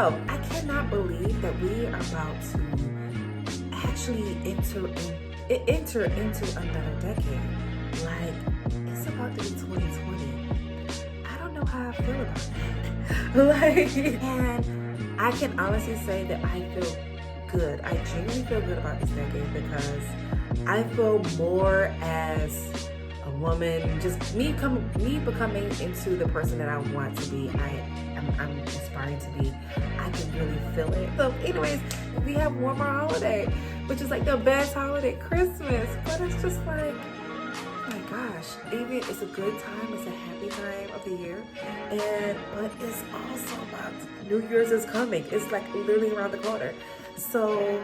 So I cannot believe that we are about to actually enter into another decade. Like, it's about to be 2020. I don't know how I feel about that. Like, and I can honestly say that I feel good. I genuinely feel good about this decade because I feel more as a woman, just me becoming into the person that I want to be. I'm inspiring to be. I can really feel it. So anyways, we have one more holiday, which is like the best holiday, Christmas. But it's just like, oh my gosh, even it's a good time, it's a happy time of the year. But it's also about New Year's is coming. It's like literally around the corner. So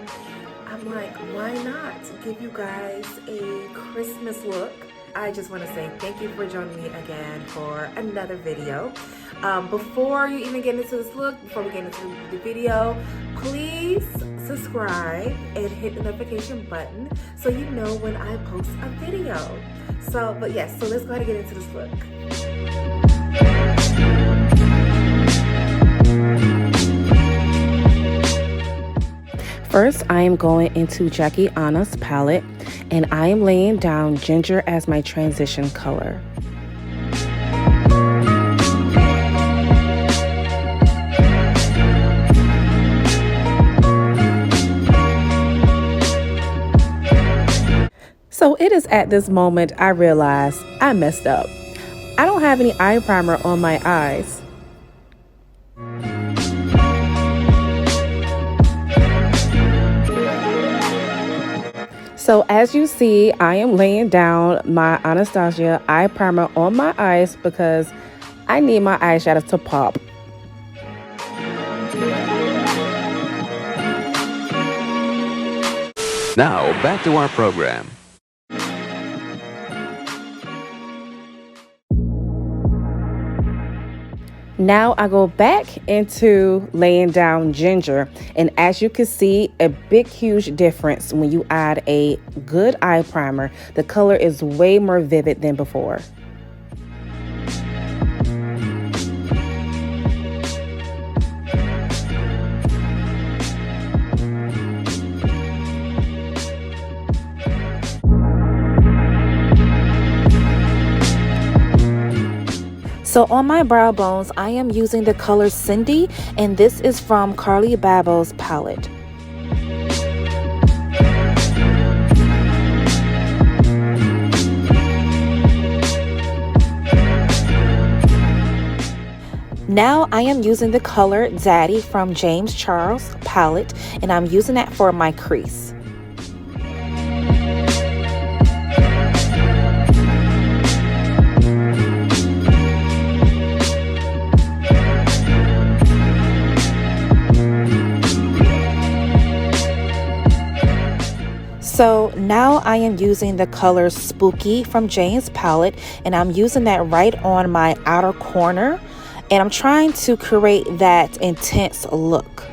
I'm like, why not give you guys a Christmas look? I just want to say thank you for joining me again for another video. Before you even get into this look, before we get into the video, please subscribe and hit the notification button so you know when I post a video. But yes, so let's go ahead and get into this look. First, I am going into Jackie Aina's palette, and I am laying down ginger as my transition color. So it is at this moment I realize I messed up. I don't have any eye primer on my eyes. So as you see, I am laying down my Anastasia eye primer on my eyes because I need my eyeshadow to pop. Now back to our program. Now I go back into laying down ginger, and as you can see, a big huge difference when you add a good eye primer. The color is way more vivid than before. So on my brow bones, I am using the color Cindy, and this is from Carli Bybel's palette. Now I am using the color Daddy from James Charles palette, and I'm using that for my crease. So now I am using the color Spooky from Jane's palette, and I'm using that right on my outer corner, and I'm trying to create that intense look.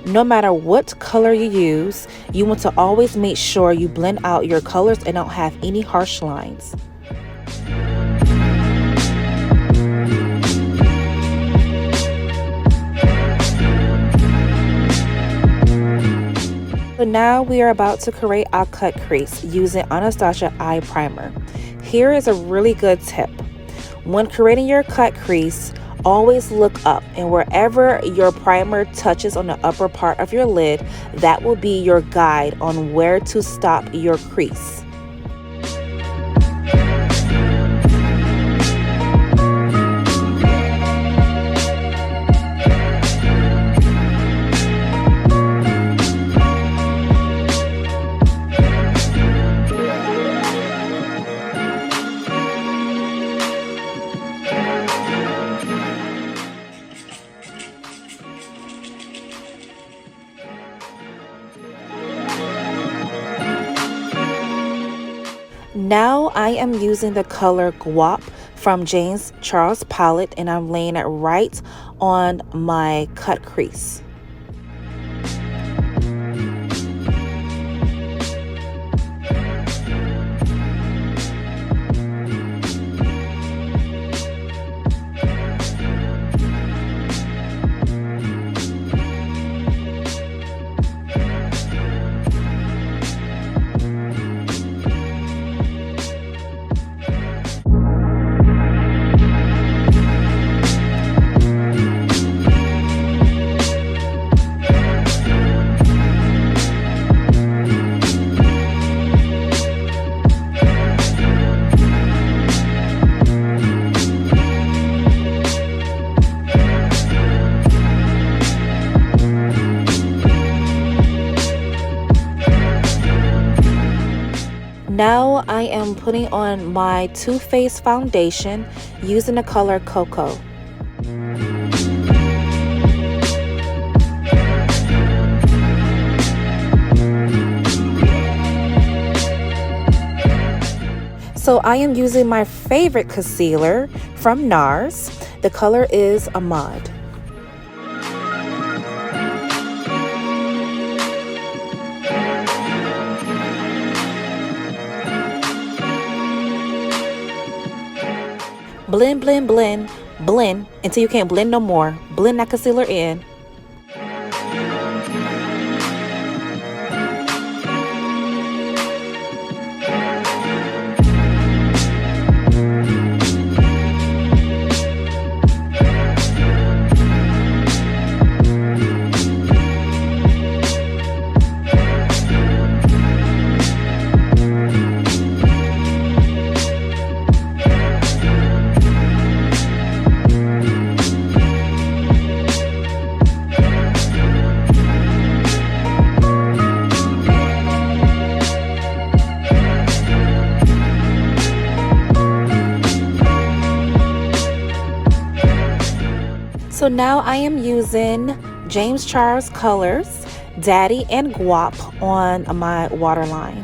No matter what color you use, you want to always make sure you blend out your colors and don't have any harsh lines. So now we are about to create our cut crease using Anastasia eye primer. Here is a really good tip. When creating your cut crease, always look up, and wherever your primer touches on the upper part of your lid, that will be your guide on where to stop your crease. Now I am using the color Guap from James Charles palette, and I'm laying it right on my cut crease. Now I am putting on my Too Faced foundation using the color Cocoa. So I am using my favorite concealer from NARS. The color is Amande. Blend, blend, blend, blend until you can't blend no more. Blend that concealer in. So now I am using James Charles colors, Daddy and Guap, on my waterline.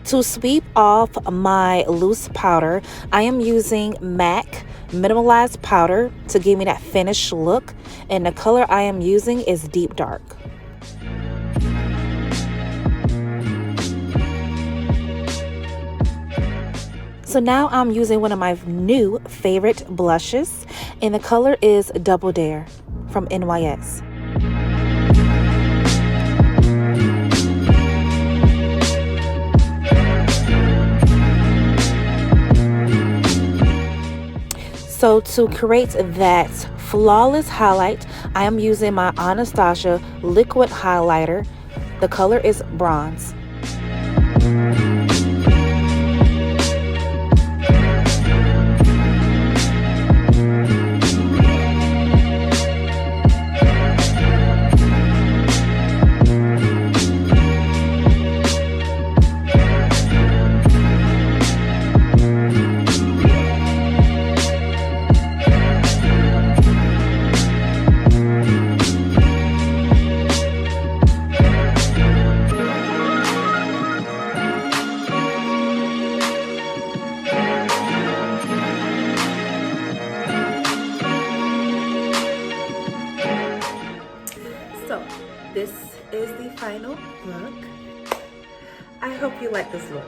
To sweep off my loose powder, I am using MAC Mineralize powder to give me that finished look, and the color I am using is Deep Dark. So now I'm using one of my new favorite blushes, and the color is Double Dare from NYS. So to create that flawless highlight, I am using my Anastasia liquid highlighter. The color is Bronze. This is the final look. I hope you like this look.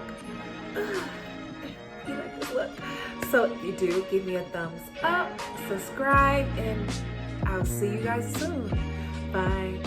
You like this look? So if you do, give me a thumbs up, subscribe, and I'll see you guys soon. Bye.